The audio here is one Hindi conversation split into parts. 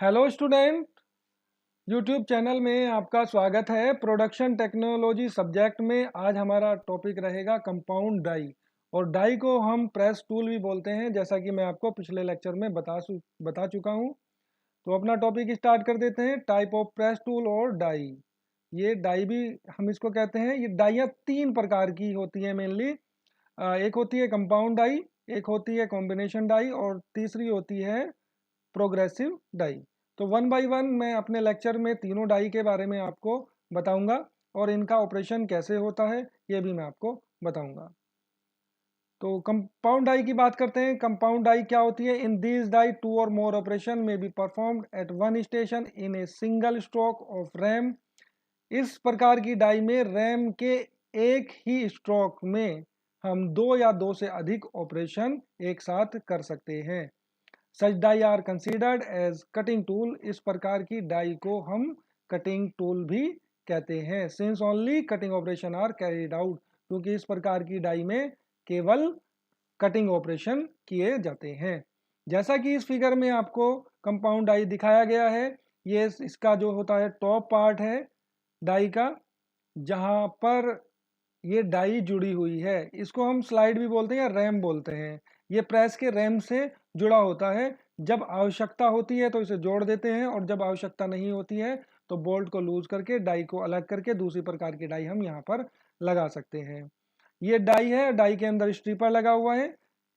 हेलो स्टूडेंट, यूट्यूब चैनल में आपका स्वागत है। प्रोडक्शन टेक्नोलॉजी सब्जेक्ट में आज हमारा टॉपिक रहेगा कंपाउंड डाई। और डाई को हम प्रेस टूल भी बोलते हैं, जैसा कि मैं आपको पिछले लेक्चर में बता चुका हूं। तो अपना टॉपिक स्टार्ट कर देते हैं। टाइप ऑफ प्रेस टूल और डाई। ये डाई भी हम इसको कहते हैं। ये डाइयाँ तीन प्रकार की होती हैं मेनली। एक होती है कंपाउंड डाई, एक होती है कॉम्बिनेशन डाई और तीसरी होती है प्रोग्रेसिव डाई। तो वन बाय वन मैं अपने लेक्चर में तीनों डाई के बारे में आपको बताऊंगा और इनका ऑपरेशन कैसे होता है ये भी मैं आपको बताऊंगा। तो कंपाउंड डाई की बात करते हैं। कंपाउंड डाई क्या होती है? इन दिस डाई टू और मोर ऑपरेशन में be performed eight one station in a single stroke of RAM. इस प्रकार की डाई में रैम के एक ही स्ट्रोक में हम दो या दो से अधिक ऑपरेशन एक साथ कर सकते हैं। Such die are considered as cutting tool. इस प्रकार की डाई को हम कटिंग टूल भी कहते हैं। Since only cutting operation are carried out, क्योंकि इस प्रकार की डाई में केवल कटिंग ऑपरेशन किए जाते हैं। जैसा कि इस फिगर में आपको कंपाउंड डाई दिखाया गया है, ये इसका जो होता है टॉप पार्ट है डाई का, जहां पर ये डाई जुड़ी हुई है। इसको हम स्लाइड भी बोलते हैं या रैम बोलते हैं। ये प्रेस के रैम से जुड़ा होता है। जब आवश्यकता होती है तो इसे जोड़ देते हैं और जब आवश्यकता नहीं होती है तो बोल्ट को लूज करके डाई को अलग करके दूसरी प्रकार की डाई हम यहाँ पर लगा सकते हैं। ये डाई है, डाई के अंदर स्ट्रीपर लगा हुआ है।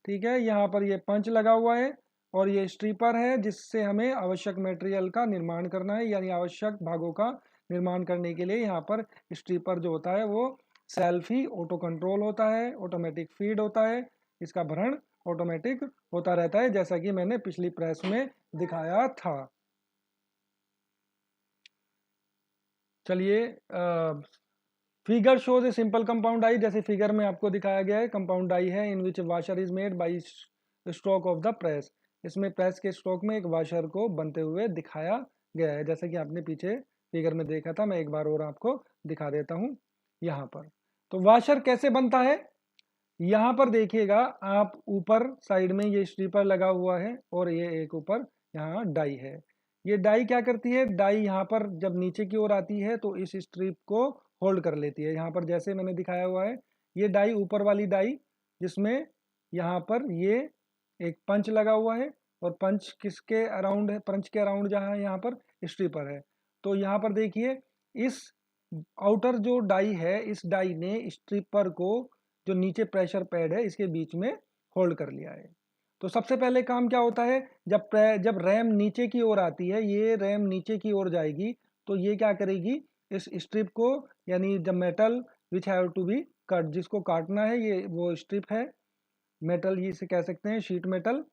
ठीक है, यहाँ पर ये पंच लगा हुआ है और ये स्ट्रीपर है जिससे हमें आवश्यक मटेरियल का निर्माण करना है, यानी आवश्यक भागों का निर्माण करने के लिए यहाँ पर स्ट्रीपर जो होता है वो सेल्फ ही ऑटो कंट्रोल होता है, ऑटोमेटिक फीड होता है। इसका भरण ऑटोमेटिक होता रहता है, जैसा कि मैंने पिछली प्रेस में दिखाया था। चलिए, figure shows a simple compound die. जैसे फिगर में आपको दिखाया गया है, कंपाउंड डाई है in which washer is made by stroke of the press. इसमें प्रेस के स्ट्रोक में एक वाशर को बनते हुए दिखाया गया है, जैसा कि आपने पीछे फिगर में देखा था। मैं एक बार और आपको दिखा देता हूँ यहाँ पर। तो वाशर कैसे बनता है, यहाँ पर देखिएगा आप, ऊपर साइड में ये स्ट्रीपर लगा हुआ है और ये एक ऊपर यहाँ डाई है। ये डाई क्या करती है? डाई यहाँ पर जब नीचे की ओर आती है तो इस स्ट्रिप को होल्ड कर लेती है। यहाँ पर जैसे मैंने दिखाया हुआ है, ये डाई ऊपर वाली डाई, जिसमें यहाँ पर ये एक पंच लगा हुआ है और पंच किसके अराउंड है? पंच के अराउंड जहाँ यहाँ पर स्ट्रीपर है। तो यहाँ पर देखिए, इस आउटर जो डाई है, इस डाई ने स्ट्रीपर को जो नीचे प्रेशर पैड है इसके बीच में होल्ड कर लिया है। तो सबसे पहले काम क्या होता है? जब रैम नीचे की ओर आती है, ये रैम नीचे की ओर जाएगी तो ये क्या करेगी? इस स्ट्रिप को, यानी जब metal which have to be cut, जिसको काटना है, ये वो स्ट्रिप है मेटल, ये इसे कह सकते हैं शीट मेटल।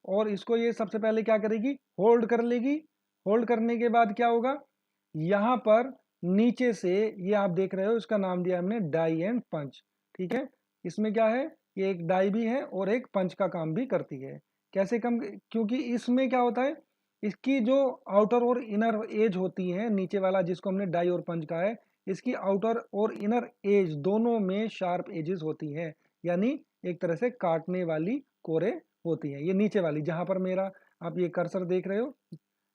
और इसको ये सबसे पहले क्या करेगी? होल्ड कर लेगी। होल्ड करने के बाद क्या होगा? यहाँ पर नीचे से, ये आप देख रहे हो, इसका नाम दिया हमने डाई एंड पंच। ठीक है, इसमें क्या है? ये एक डाई भी है और एक पंच का काम भी करती है। कैसे कम? क्योंकि इसमें क्या होता है, इसकी जो आउटर और इनर एज होती है, नीचे वाला जिसको हमने डाई और पंच कहा है, इसकी आउटर और इनर एज दोनों में शार्प एजेस होती हैं, यानी एक तरह से काटने वाली कोरे होती हैं। ये नीचे वाली, जहां पर मेरा आप ये कर्सर देख रहे हो,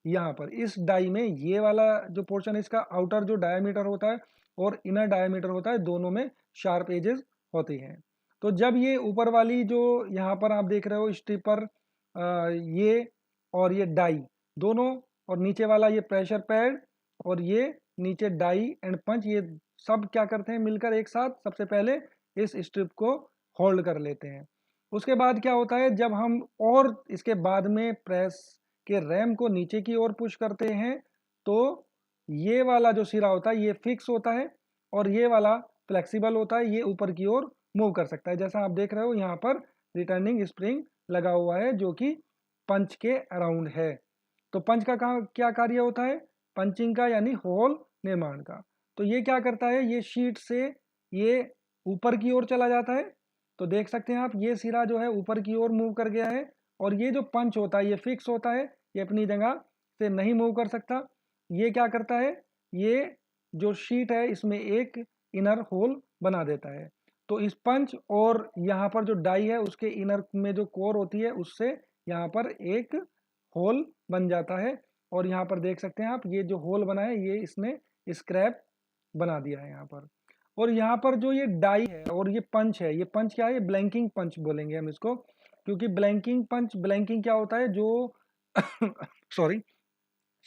यहाँ पर इस डाई में ये वाला जो पोर्शन है, इसका आउटर जो डायमीटर होता है और इनर डायमीटर होता है, दोनों में शार्प एजेस होती हैं। तो जब ये ऊपर वाली जो यहाँ पर आप देख रहे हो स्ट्रिपर, ये और ये डाई दोनों, और नीचे वाला ये प्रेशर पैड और ये नीचे डाई एंड पंच, ये सब क्या करते हैं मिलकर एक साथ? सबसे पहले इस स्ट्रिप को होल्ड कर लेते हैं। उसके बाद क्या होता है, जब हम और इसके बाद में प्रेस के रैम को नीचे की ओर पुश करते हैं तो ये वाला जो सिरा होता है ये फिक्स होता है और ये वाला फ्लेक्सिबल होता है, ये ऊपर की ओर मूव कर सकता है। जैसा आप देख रहे हो यहाँ पर रिटर्निंग स्प्रिंग लगा हुआ है जो कि पंच के अराउंड है। तो पंच का क्या कार्य होता है? पंचिंग का, यानी होल निर्माण का। तो ये क्या करता है? ये शीट से ये ऊपर की ओर चला जाता है। तो देख सकते हैं आप, ये सिरा जो है ऊपर की ओर मूव कर गया है और ये जो पंच होता है ये फिक्स होता है, ये अपनी जगह से नहीं मूव कर सकता। ये क्या करता है? ये जो शीट है इसमें एक इनर होल बना देता है। तो इस पंच और यहाँ पर जो डाई है उसके इनर में जो कोर होती है उससे यहाँ पर एक होल बन जाता है, और यहाँ पर देख सकते हैं आप, ये जो होल बना है ये इसने स्क्रैप बना दिया है यहाँ पर। और यहाँ पर जो ये डाई है और ये पंच है, ये पंच क्या है, ये ब्लैंकिंग पंच बोलेंगे हम इसको, क्योंकि ब्लैंकिंग पंच, ब्लैंकिंग क्या होता है, जो सॉरी,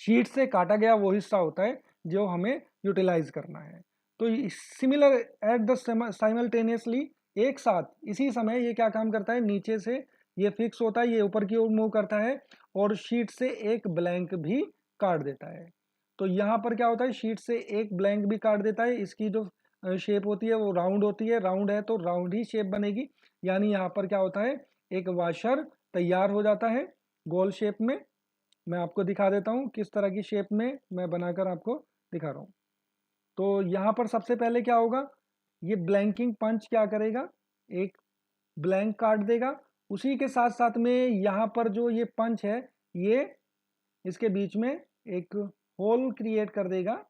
शीट से काटा गया वो हिस्सा होता है जो हमें यूटिलाइज करना है। तो सिमिलर एट द साइमल्टेनियसली, एक साथ इसी समय ये क्या काम करता है, नीचे से ये फिक्स होता है, ये ऊपर की ओर मूव करता है और शीट से एक ब्लैंक भी काट देता है। तो यहाँ पर क्या होता है, शीट से एक ब्लैंक भी काट देता है, इसकी जो शेप होती है वो राउंड होती है, राउंड है तो राउंड ही शेप बनेगी, यानी यहाँ पर क्या होता है, एक वाशर तैयार हो जाता है गोल शेप में। मैं आपको दिखा देता हूँ किस तरह की शेप में मैं बनाकर आपको दिखा रहा हूँ। तो यहाँ पर सबसे पहले क्या होगा, ये ब्लैंकिंग पंच क्या करेगा, एक ब्लैंक काट देगा, उसी के साथ साथ में यहाँ पर जो ये पंच है ये इसके बीच में एक होल क्रिएट कर देगा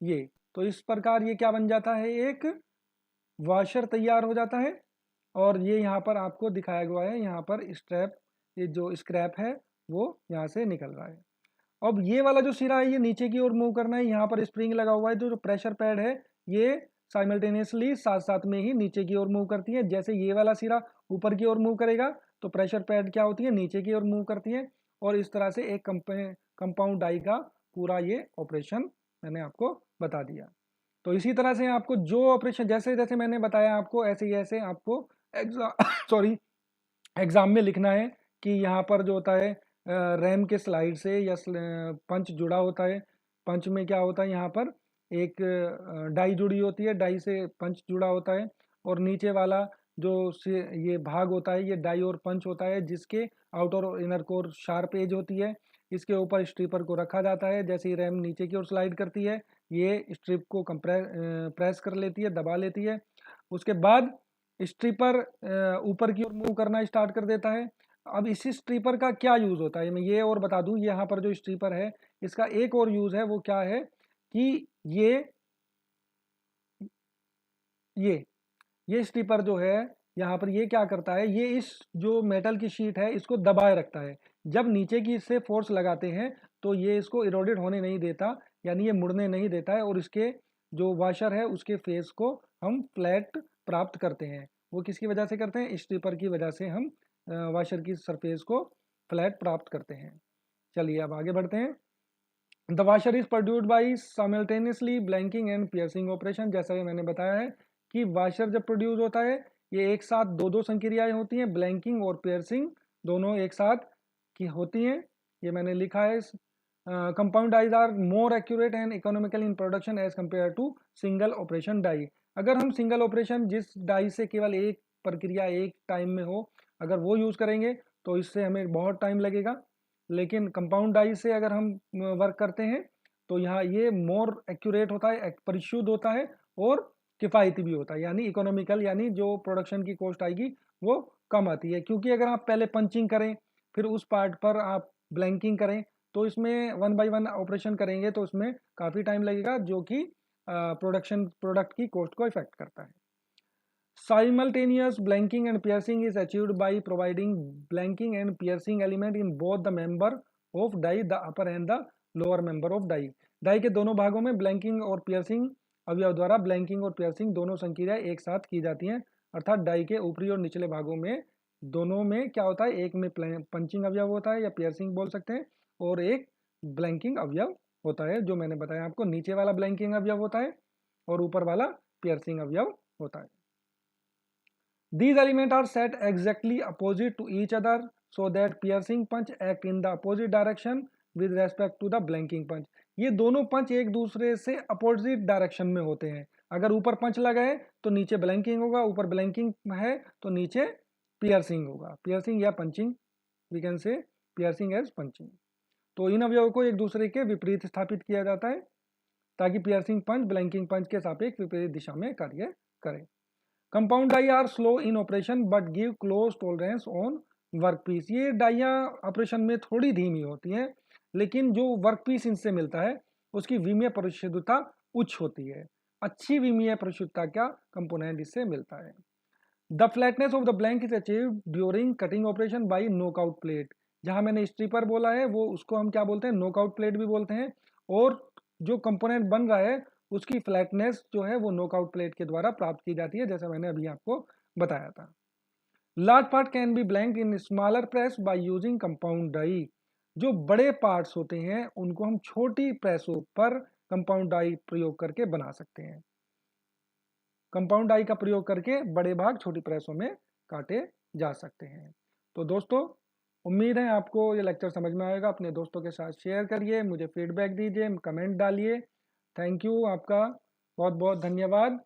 ये। तो इस प्रकार ये क्या बन जाता है, एक वॉशर तैयार हो जाता है। और ये यहाँ पर आपको दिखाया गया है, यहाँ पर स्ट्रैप, ये जो स्क्रैप है वो यहाँ से निकल रहा है। अब ये वाला जो सिरा है ये नीचे की ओर मूव करना है, यहाँ पर स्प्रिंग लगा हुआ है, जो प्रेशर पैड है ये साइमल्टेनियसली साथ साथ में ही नीचे की ओर मूव करती है। जैसे ये वाला सिरा ऊपर की ओर मूव करेगा तो प्रेशर पैड क्या होती है, नीचे की ओर मूव करती है। और इस तरह से एक कंपाउंड डाई का पूरा ये ऑपरेशन मैंने आपको बता दिया। तो इसी तरह से आपको जो ऑपरेशन जैसे जैसे मैंने बताया आपको, ऐसे ही ऐसे आपको एग्जाम सॉरी एग्जाम में लिखना है कि यहाँ पर जो होता है रैम के स्लाइड से या पंच जुड़ा होता है। पंच में क्या होता है, यहाँ पर एक डाई जुड़ी होती है, डाई से पंच जुड़ा होता है। और नीचे वाला जो ये भाग होता है ये डाई और पंच होता है, जिसके आउटर और इनर कोर शार्प एज होती है। इसके ऊपर स्ट्रिपर को रखा जाता है, जैसे ही रैम नीचे की ओर स्लाइड करती है ये स्ट्रिप को प्रेस कर लेती है, दबा लेती है। उसके बाद स्ट्रिपर ऊपर की ओर मूव करना स्टार्ट कर देता है। अब इसी स्ट्रिपर का क्या यूज़ होता है, मैं ये और बता दूं, यहाँ पर जो स्ट्रिपर है इसका एक और यूज़ है, वो क्या है कि ये स्ट्रिपर जो है यहाँ पर ये क्या करता है, ये इस जो मेटल की शीट है इसको दबाए रखता है। जब नीचे की इससे फोर्स लगाते हैं तो ये इसको इरोडेड होने नहीं देता, यानी ये मुड़ने नहीं देता है। और इसके जो वाशर है उसके फेस को हम फ्लैट प्राप्त करते हैं। वो किसकी वजह से करते हैं, स्ट्रिपर की वजह से हम वाशर की सरफेस को फ्लैट प्राप्त करते हैं। चलिए अब आगे बढ़ते हैं। The washer is produced by simultaneously blanking and piercing operation. जैसा कि मैंने बताया है कि वाशर जब प्रोड्यूस होता है ये एक साथ दो दो संक्रियाएं होती हैं, ब्लैंकिंग और पियर्सिंग दोनों एक साथ की होती हैं। ये मैंने लिखा है। Compound dies are more accurate and economical in production as compare to single operation die. अगर हम सिंगल ऑपरेशन जिस डाई से केवल एक प्रक्रिया एक टाइम में हो, अगर वो यूज़ करेंगे तो इससे हमें बहुत टाइम लगेगा। लेकिन कंपाउंड डाई से अगर हम वर्क करते हैं तो यहाँ ये मोर एक्यूरेट होता है, परिशुद्ध होता है और किफ़ायती भी होता है, यानी इकोनॉमिकल, यानी जो प्रोडक्शन की कॉस्ट आएगी वो कम आती है। क्योंकि अगर आप पहले पंचिंग करें फिर उस पार्ट पर आप ब्लैंकिंग करें तो इसमें 1 बाय 1 ऑपरेशन करेंगे तो उसमें काफ़ी टाइम लगेगा, जो कि प्रोडक्ट की कॉस्ट को इफेक्ट करता है। Simultaneous blanking and piercing is achieved by providing blanking and piercing element in both the member of die, the upper and the lower member of die। Die के दोनों भागों में ब्लैंकिंग और पियर्सिंग अवयव द्वारा ब्लैंकिंग और पियर्सिंग दोनों संक्रियाएं एक साथ की जाती हैं। अर्थात डाई के ऊपरी और निचले भागों में दोनों में क्या होता है, एक में पंचिंग अवयव होता है या पियर्सिंग बोल सकते हैं, और एक ब्लैंकिंग अवयव होता है। जो मैंने बताया आपको, नीचे वाला ब्लैंकिंग अवयव होता है और ऊपर वाला पियर्सिंग अवयव होता है। These elements are set exactly opposite to each other so that piercing punch act in the opposite direction with respect to the blanking punch। ये दोनों पंच एक दूसरे से अपोजिट डायरेक्शन में होते हैं। अगर ऊपर पंच लगा है तो नीचे ब्लैंकिंग होगा, ऊपर ब्लैंकिंग है तो नीचे पियर्सिंग होगा। पियर्सिंग या punching, we can say piercing as punching. तो इन अवयवों को एक दूसरे के विपरीत स्थापित किया जाता है ताकि पियर्सिंग पंच ब्लैंकिंग पंच के सापेक्ष विपरीत दिशा में कार्य करे। Compound die are slow in operation but give close tolerance on work piece. ये डाइयाँ ऑपरेशन में थोड़ी धीमी होती हैं, लेकिन जो वर्क पीस इनसे मिलता है उसकी विमीय परिशुद्धता उच्च होती है। अच्छी विमीय परिशुद्धता का कंपोनेंट इससे मिलता है। The flatness of the blank is achieved during cutting operation by knockout plate. जहां मैंने स्ट्रिपर बोला है वो उसको हम क्या बोलते हैं, नॉकआउट प्लेट भी बोलते हैं। और जो कंपोनेंट बन रहा है उसकी फ्लैटनेस जो है वो नॉकआउट प्लेट के द्वारा प्राप्त की जाती है, जैसा मैंने अभी आपको बताया था। Large part can be blank in smaller press by using compound die. जो बड़े पार्ट्स होते हैं उनको हम छोटी प्रेसों पर कंपाउंड डाई प्रयोग करके बना सकते हैं। कंपाउंड डाई का प्रयोग करके बड़े भाग छोटी प्रेसों में काटे जा सकते हैं। तो दोस्तों, उम्मीद है आपको ये लेक्चर समझ में आएगा। अपने दोस्तों के साथ शेयर करिए, मुझे फीडबैक दीजिए, कमेंट डालिए। थैंक यू, आपका बहुत बहुत धन्यवाद।